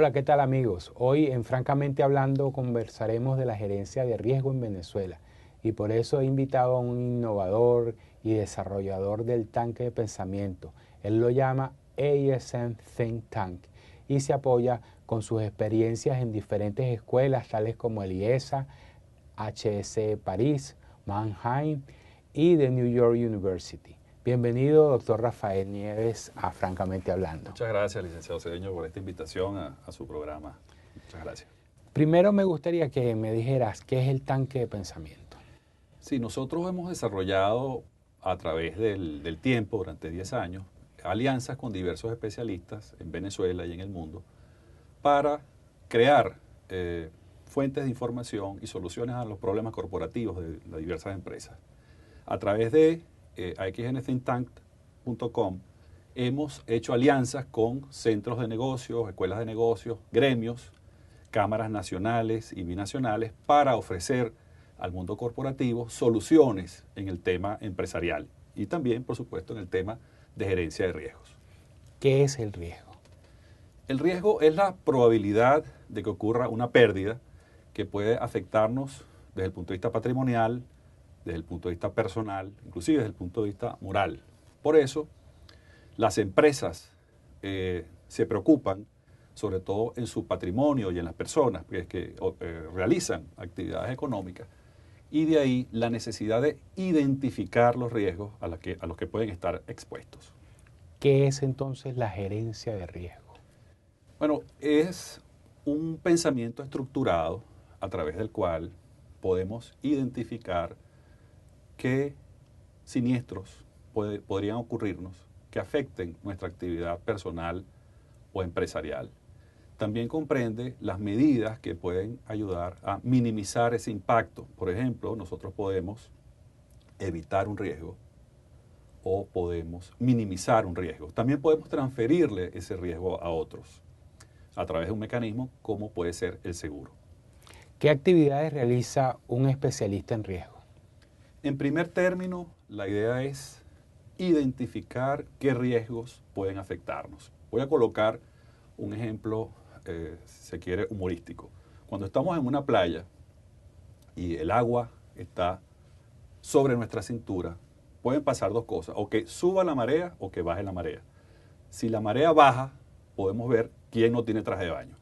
Hola, ¿qué tal amigos? Hoy en Francamente Hablando conversaremos de la gerencia de riesgo en Venezuela y por eso he invitado a un innovador y desarrollador del tanque de pensamiento. Él lo llama ASM Think Tank y se apoya con sus experiencias en diferentes escuelas tales como el IESA, HEC París, Mannheim y The New York University. Bienvenido, doctor Rafael Nieves, a Francamente Hablando. Muchas gracias, licenciado Cedeño, por esta invitación a su programa. Muchas gracias. Primero me gustaría que me dijeras qué es el tanque de pensamiento. Sí, nosotros hemos desarrollado a través del tiempo, durante 10 años, alianzas con diversos especialistas en Venezuela y en el mundo para crear fuentes de información y soluciones a los problemas corporativos de las diversas empresas. A través de axnthinktank.com hemos hecho alianzas con centros de negocios, escuelas de negocios, gremios, cámaras nacionales y binacionales para ofrecer al mundo corporativo soluciones en el tema empresarial y también, por supuesto, en el tema de gerencia de riesgos. ¿Qué es el riesgo? El riesgo es la probabilidad de que ocurra una pérdida que puede afectarnos desde el punto de vista patrimonial, desde el punto de vista personal, inclusive desde el punto de vista moral. Por eso, las empresas se preocupan, sobre todo en su patrimonio y en las personas que realizan actividades económicas, y de ahí la necesidad de identificar los riesgos a los que pueden estar expuestos. ¿Qué es entonces la gerencia de riesgo? Bueno, es un pensamiento estructurado a través del cual podemos identificar qué siniestros podrían ocurrirnos que afecten nuestra actividad personal o empresarial. También comprende las medidas que pueden ayudar a minimizar ese impacto. Por ejemplo, nosotros podemos evitar un riesgo o podemos minimizar un riesgo. También podemos transferirle ese riesgo a otros a través de un mecanismo como puede ser el seguro. ¿Qué actividades realiza un especialista en riesgo? En primer término, la idea es identificar qué riesgos pueden afectarnos. Voy a colocar un ejemplo, si se quiere, humorístico. Cuando estamos en una playa y el agua está sobre nuestra cintura, pueden pasar dos cosas, o que suba la marea o que baje la marea. Si la marea baja, podemos ver quién no tiene traje de baño.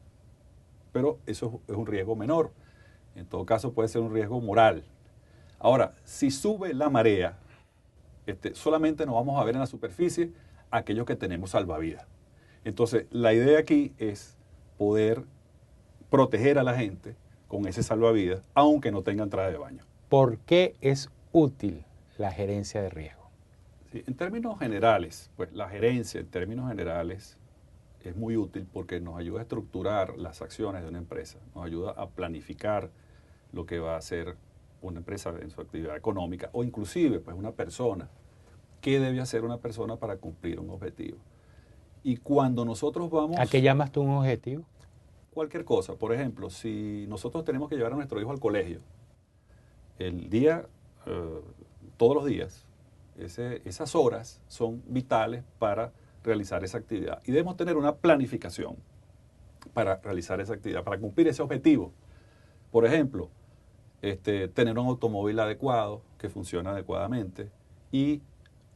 Pero eso es un riesgo menor. En todo caso, puede ser un riesgo moral. Ahora, si sube la marea, solamente nos vamos a ver en la superficie aquellos que tenemos salvavidas. Entonces, la idea aquí es poder proteger a la gente con ese salvavidas, aunque no tengan traje de baño. ¿Por qué es útil la gerencia de riesgo? Sí, en términos generales, pues la gerencia en términos generales es muy útil porque nos ayuda a estructurar las acciones de una empresa, nos ayuda a planificar lo que va a hacer una empresa en su actividad económica o inclusive pues una persona. ¿Qué debe hacer una persona para cumplir un objetivo? Y cuando nosotros vamos... ¿A qué llamas tú un objetivo? Cualquier cosa. Por ejemplo, si nosotros tenemos que llevar a nuestro hijo al colegio, el día, todos los días, esas horas son vitales para realizar esa actividad. Y debemos tener una planificación para realizar esa actividad, para cumplir ese objetivo. Por ejemplo, tener un automóvil adecuado, que funcione adecuadamente, y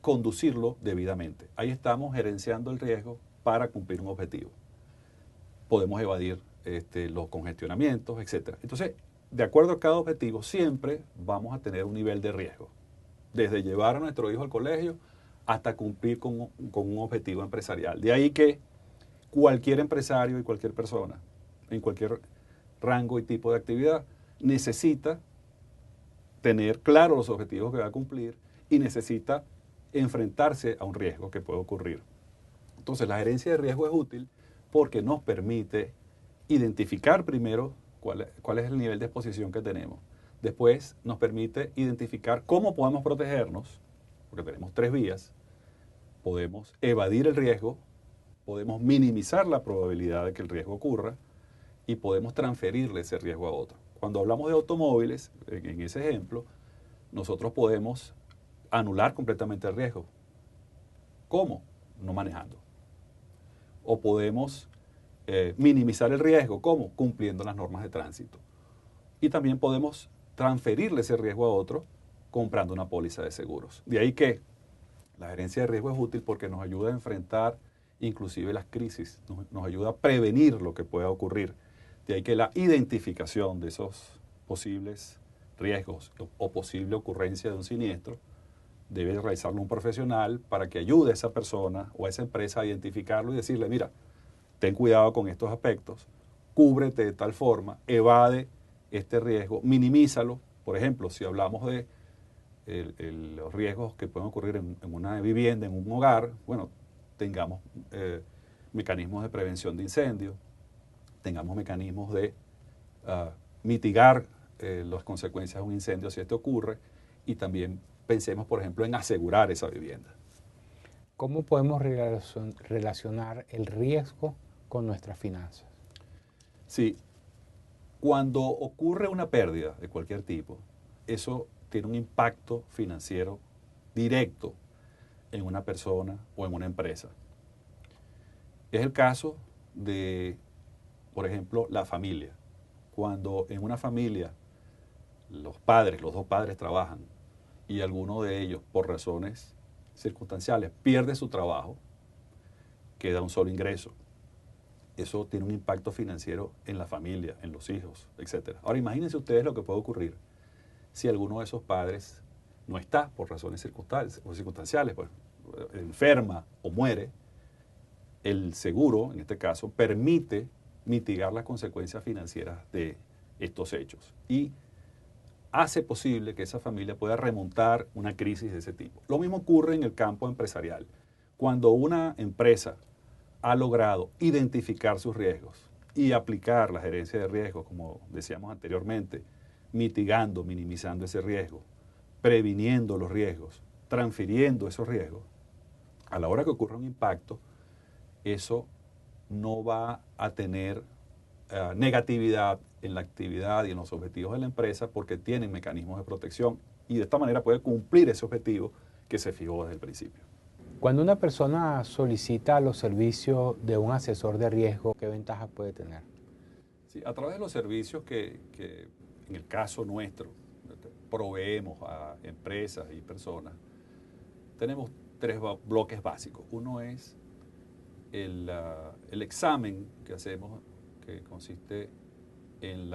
conducirlo debidamente. Ahí estamos gerenciando el riesgo para cumplir un objetivo. Podemos evadir los congestionamientos, etc. Entonces, de acuerdo a cada objetivo, siempre vamos a tener un nivel de riesgo. Desde llevar a nuestro hijo al colegio hasta cumplir con un objetivo empresarial. De ahí que cualquier empresario y cualquier persona, en cualquier rango y tipo de actividad, necesita tener claro los objetivos que va a cumplir y necesita enfrentarse a un riesgo que puede ocurrir. Entonces, la gerencia de riesgo es útil porque nos permite identificar primero cuál es el nivel de exposición que tenemos. Después, nos permite identificar cómo podemos protegernos, porque tenemos tres vías. Podemos evadir el riesgo, podemos minimizar la probabilidad de que el riesgo ocurra y podemos transferirle ese riesgo a otro. Cuando hablamos de automóviles, en ese ejemplo, nosotros podemos anular completamente el riesgo. ¿Cómo? No manejando. O podemos minimizar el riesgo. ¿Cómo? Cumpliendo las normas de tránsito. Y también podemos transferirle ese riesgo a otro comprando una póliza de seguros. De ahí que la gerencia de riesgo es útil porque nos ayuda a enfrentar inclusive las crisis, nos ayuda a prevenir lo que pueda ocurrir. De ahí que la identificación de esos posibles riesgos o posible ocurrencia de un siniestro debe realizarlo un profesional para que ayude a esa persona o a esa empresa a identificarlo y decirle, mira, ten cuidado con estos aspectos, cúbrete de tal forma, evade este riesgo, minimízalo. Por ejemplo, si hablamos de los riesgos que pueden ocurrir en una vivienda, en un hogar, bueno, tengamos mecanismos de prevención de incendios, tengamos mecanismos de mitigar las consecuencias de un incendio si este ocurre, y también pensemos, por ejemplo, en asegurar esa vivienda. ¿Cómo podemos relacionar el riesgo con nuestras finanzas? Sí, cuando ocurre una pérdida de cualquier tipo, eso tiene un impacto financiero directo en una persona o en una empresa. Es el caso de, por ejemplo, la familia. Cuando en una familia los dos padres trabajan y alguno de ellos, por razones circunstanciales, pierde su trabajo, queda un solo ingreso. Eso tiene un impacto financiero en la familia, en los hijos, etc. Ahora imagínense ustedes lo que puede ocurrir si alguno de esos padres no está por razones circunstanciales, pues enferma o muere. El seguro, en este caso, permite mitigar las consecuencias financieras de estos hechos y hace posible que esa familia pueda remontar una crisis de ese tipo. Lo mismo ocurre en el campo empresarial. Cuando una empresa ha logrado identificar sus riesgos y aplicar la gerencia de riesgos, como decíamos anteriormente, mitigando, minimizando ese riesgo, previniendo los riesgos, transfiriendo esos riesgos, a la hora que ocurra un impacto, eso no va a tener negatividad en la actividad y en los objetivos de la empresa porque tienen mecanismos de protección y de esta manera puede cumplir ese objetivo que se fijó desde el principio. Cuando una persona solicita los servicios de un asesor de riesgo, ¿qué ventajas puede tener? Sí, a través de los servicios que en el caso nuestro proveemos a empresas y personas, tenemos tres bloques básicos. Uno es el examen que hacemos, que consiste en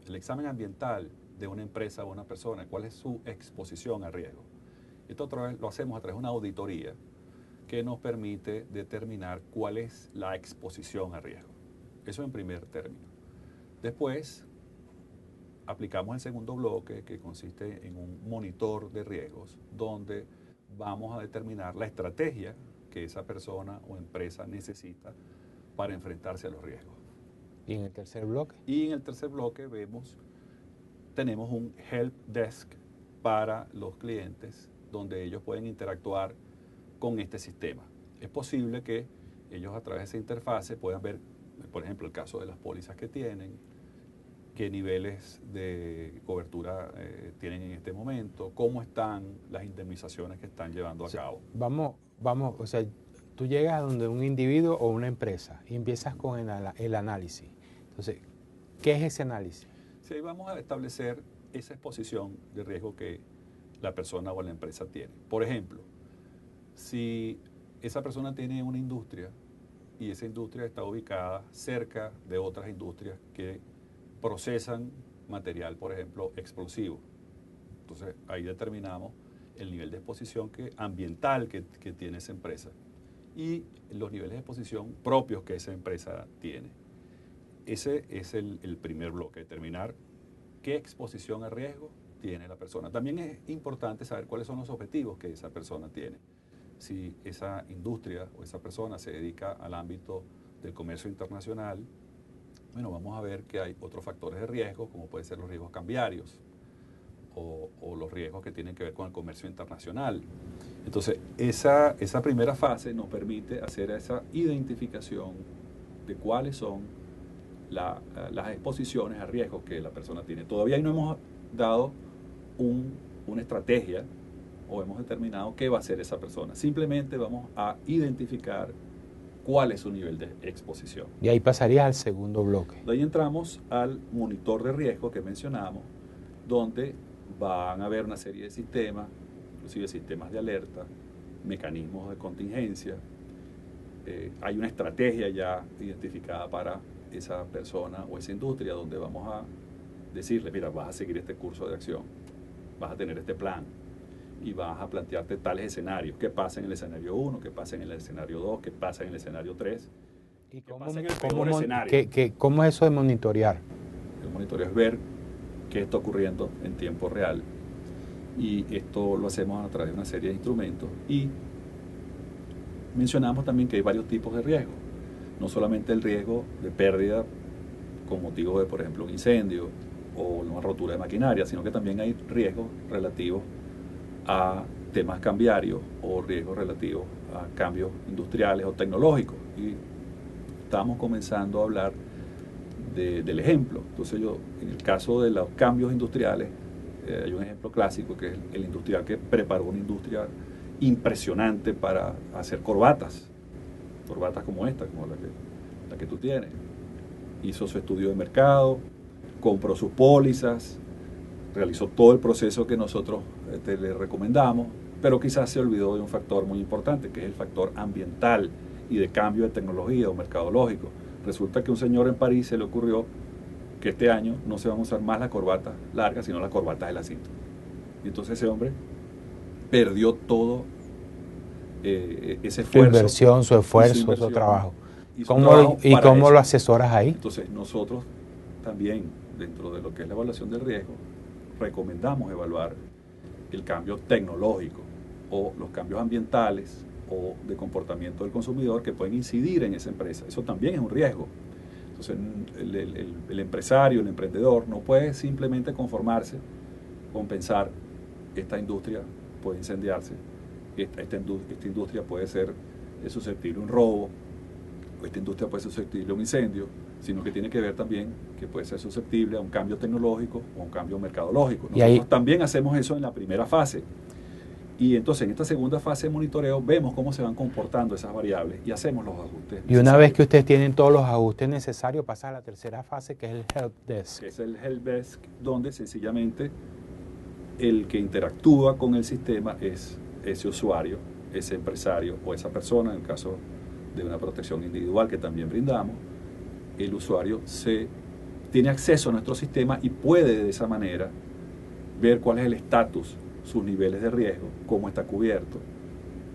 el examen ambiental de una empresa o una persona, cuál es su exposición al riesgo. Esto otra vez lo hacemos a través de una auditoría que nos permite determinar cuál es la exposición a riesgo. Eso en primer término. Después, aplicamos el segundo bloque, que consiste en un monitor de riesgos, donde vamos a determinar la estrategia que esa persona o empresa necesita para enfrentarse a los riesgos. ¿Y en el tercer bloque? Y en el tercer bloque tenemos un help desk para los clientes, donde ellos pueden interactuar con este sistema. Es posible que ellos a través de esa interfase puedan ver, por ejemplo, el caso de las pólizas que tienen, qué niveles de cobertura tienen en este momento, cómo están las indemnizaciones que están llevando a cabo. Vamos, o sea, tú llegas a donde un individuo o una empresa y empiezas con el análisis. Entonces, ¿qué es ese análisis? Sí, ahí vamos a establecer esa exposición de riesgo que la persona o la empresa tiene. Por ejemplo, si esa persona tiene una industria y esa industria está ubicada cerca de otras industrias que procesan material, por ejemplo, explosivo. Entonces, ahí determinamos el nivel de exposición ambiental que tiene esa empresa y los niveles de exposición propios que esa empresa tiene. Ese es el primer bloque, determinar qué exposición a riesgo tiene la persona. También es importante saber cuáles son los objetivos que esa persona tiene. Si esa industria o esa persona se dedica al ámbito del comercio internacional, bueno, vamos a ver que hay otros factores de riesgo, como pueden ser los riesgos cambiarios o los riesgos que tienen que ver con el comercio internacional. Entonces, esa primera fase nos permite hacer esa identificación de cuáles son las exposiciones a riesgos que la persona tiene. Todavía no hemos dado una estrategia o hemos determinado qué va a hacer esa persona. Simplemente vamos a identificar cuál es su nivel de exposición. Y ahí pasarías al segundo bloque. De ahí entramos al monitor de riesgo que mencionamos, donde van a haber una serie de sistemas, inclusive sistemas de alerta, mecanismos de contingencia. Hay una estrategia ya identificada para esa persona o esa industria, donde vamos a decirle, mira, vas a seguir este curso de acción, vas a tener este plan y vas a plantearte tales escenarios, qué pasa en el escenario 1, qué pasa en el escenario 2, qué pasa en el escenario 3. ¿Y ¿Cómo es eso de monitorear? El monitoreo es ver qué está ocurriendo en tiempo real, y esto lo hacemos a través de una serie de instrumentos, y mencionamos también que hay varios tipos de riesgo, no solamente el riesgo de pérdida con motivo de, por ejemplo, un incendio o una rotura de maquinaria, sino que también hay riesgos relativos a temas cambiarios o riesgos relativos a cambios industriales o tecnológicos. Y estamos comenzando a hablar del ejemplo. Entonces en el caso de los cambios industriales, hay un ejemplo clásico que es el industrial que preparó una industria impresionante para hacer corbatas como esta, como la que tú tienes. Hizo su estudio de mercado, compró sus pólizas, realizó todo el proceso que nosotros le recomendamos, pero quizás se olvidó de un factor muy importante, que es el factor ambiental y de cambio de tecnología o mercadológico. Resulta que a un señor en París se le ocurrió que este año no se van a usar más las corbatas largas, sino las corbatas de la cinta. Y entonces ese hombre perdió todo ese esfuerzo. Su inversión, su esfuerzo, su trabajo. ¿Y cómo lo asesoras ahí? Entonces nosotros también, dentro de lo que es la evaluación del riesgo, recomendamos evaluar el cambio tecnológico o los cambios ambientales o de comportamiento del consumidor que pueden incidir en esa empresa. Eso también es un riesgo. Entonces el empresario, el emprendedor no puede simplemente conformarse con pensar esta industria puede incendiarse, esta industria puede ser susceptible a un robo, o esta industria puede ser susceptible a un incendio, sino que tiene que ver también que puede ser susceptible a un cambio tecnológico o a un cambio mercadológico. Nosotros también hacemos eso en la primera fase. Y entonces en esta segunda fase de monitoreo vemos cómo se van comportando esas variables y hacemos los ajustes necesarios. Y una vez que ustedes tienen todos los ajustes necesarios, pasa a la tercera fase, que es el Help Desk. Es el Help Desk, donde sencillamente el que interactúa con el sistema es ese usuario, ese empresario o esa persona, en el caso de una protección individual que también brindamos. El usuario tiene acceso a nuestro sistema y puede de esa manera ver cuál es el estatus, sus niveles de riesgo, cómo está cubierto,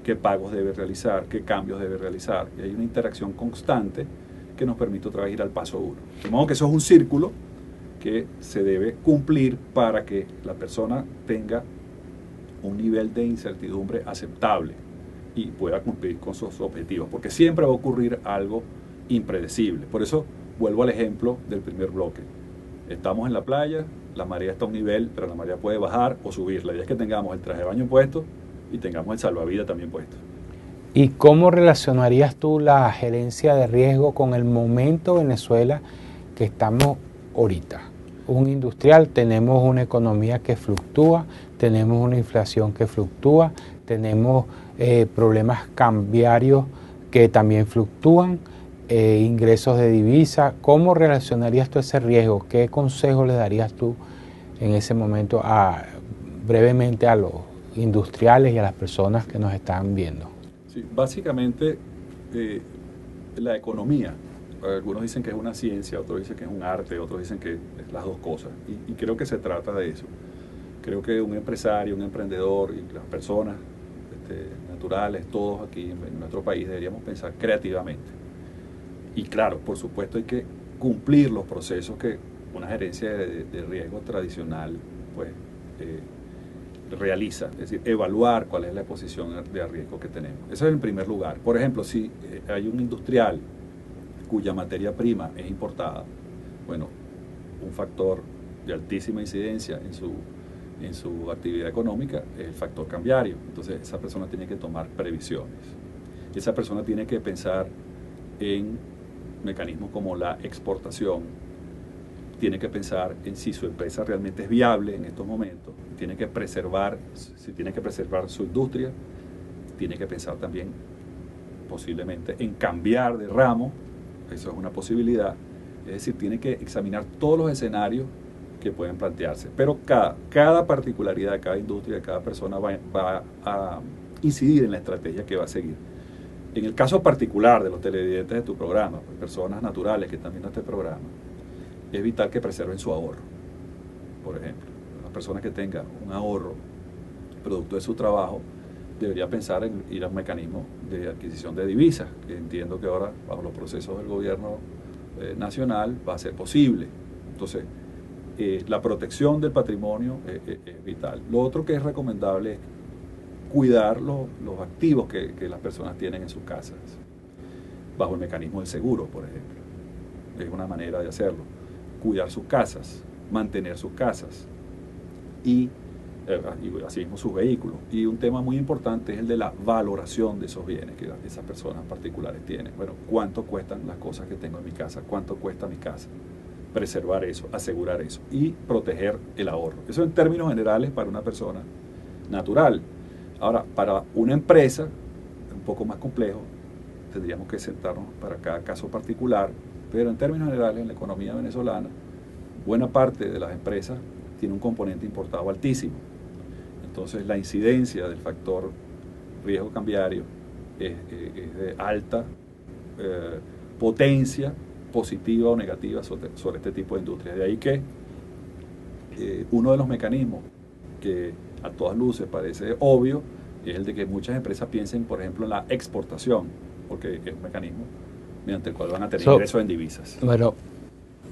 qué pagos debe realizar, qué cambios debe realizar. Y hay una interacción constante que nos permite otra vez ir al paso 1. De modo que eso es un círculo que se debe cumplir para que la persona tenga un nivel de incertidumbre aceptable y pueda cumplir con sus objetivos, porque siempre va a ocurrir algo impredecible. Por eso vuelvo al ejemplo del primer bloque. Estamos en la playa, la marea está a un nivel, pero la marea puede bajar o subir. La idea es que tengamos el traje de baño puesto y tengamos el salvavidas también puesto. ¿Y cómo relacionarías tú la gerencia de riesgo con el momento Venezuela que estamos ahorita? Un industrial, tenemos una economía que fluctúa, tenemos una inflación que fluctúa, tenemos problemas cambiarios que también fluctúan, ingresos de divisa. ¿Cómo relacionarías tú ese riesgo? ¿Qué consejo le darías tú en ese momento brevemente a los industriales y a las personas que nos están viendo? Sí, básicamente la economía, algunos dicen que es una ciencia, otros dicen que es un arte, otros dicen que es las dos cosas, y creo que se trata de eso. Creo que un empresario, un emprendedor y las personas naturales, todos aquí en nuestro país deberíamos pensar creativamente. Y claro, por supuesto hay que cumplir los procesos que una gerencia de riesgo tradicional pues realiza, es decir, evaluar cuál es la exposición de riesgo que tenemos. Eso es en primer lugar. Por ejemplo, si hay un industrial cuya materia prima es importada, bueno, un factor de altísima incidencia en su actividad económica es el factor cambiario. Entonces esa persona tiene que tomar previsiones. Esa persona tiene que pensar en mecanismos como la exportación, tiene que pensar en si su empresa realmente es viable en estos momentos, tiene que preservar, si tiene que preservar su industria, tiene que pensar también posiblemente en cambiar de ramo, eso es una posibilidad. Es decir, tiene que examinar todos los escenarios que pueden plantearse, pero cada particularidad de cada industria, de cada persona va a incidir en la estrategia que va a seguir. En el caso particular de los televidentes de tu programa, pues, personas naturales que están viendo este programa, es vital que preserven su ahorro. Por ejemplo, una persona que tenga un ahorro producto de su trabajo debería pensar en ir a un mecanismo de adquisición de divisas, que entiendo que ahora, bajo los procesos del gobierno nacional, va a ser posible. Entonces, la protección del patrimonio es vital. Lo otro que es recomendable es cuidar los activos que las personas tienen en sus casas, bajo el mecanismo del seguro, por ejemplo. Es una manera de hacerlo. Cuidar sus casas, mantener sus casas y así mismo sus vehículos. Y un tema muy importante es el de la valoración de esos bienes que esas personas particulares tienen. Bueno, ¿cuánto cuestan las cosas que tengo en mi casa? ¿Cuánto cuesta mi casa? Preservar eso, asegurar eso y proteger el ahorro. Eso en términos generales para una persona natural. Ahora, para una empresa, un poco más complejo, tendríamos que sentarnos para cada caso particular, pero en términos generales, en la economía venezolana, buena parte de las empresas tiene un componente importado altísimo. Entonces, la incidencia del factor riesgo cambiario es de alta potencia, positiva o negativa sobre este tipo de industrias. De ahí que uno de los mecanismos que a todas luces parece obvio es el de que muchas empresas piensen, por ejemplo, en la exportación, porque es un mecanismo mediante el cual van a tener ingresos en divisas. Bueno,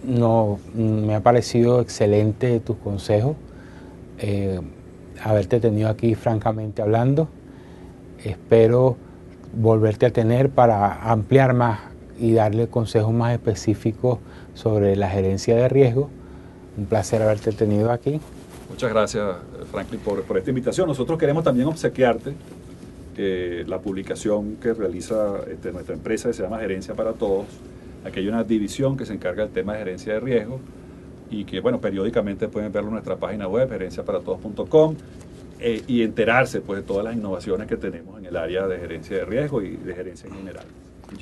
no, me ha parecido excelente tus consejos, haberte tenido aquí francamente hablando. Espero volverte a tener para ampliar más y darle consejos más específicos sobre la gerencia de riesgo. Un placer haberte tenido aquí. Muchas gracias, Franklin, por esta invitación. Nosotros queremos también obsequiarte la publicación que realiza nuestra empresa, que se llama Gerencia para Todos. Aquí hay una división que se encarga del tema de gerencia de riesgo y que, bueno, periódicamente pueden verlo en nuestra página web, gerenciaparatodos.com, y enterarse, pues, de todas las innovaciones que tenemos en el área de gerencia de riesgo y de gerencia en general.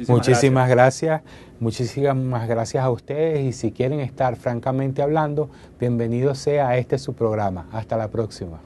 Muchísimas gracias. Muchísimas gracias a ustedes, y si quieren estar francamente hablando, bienvenido sea a este su programa. Hasta la próxima.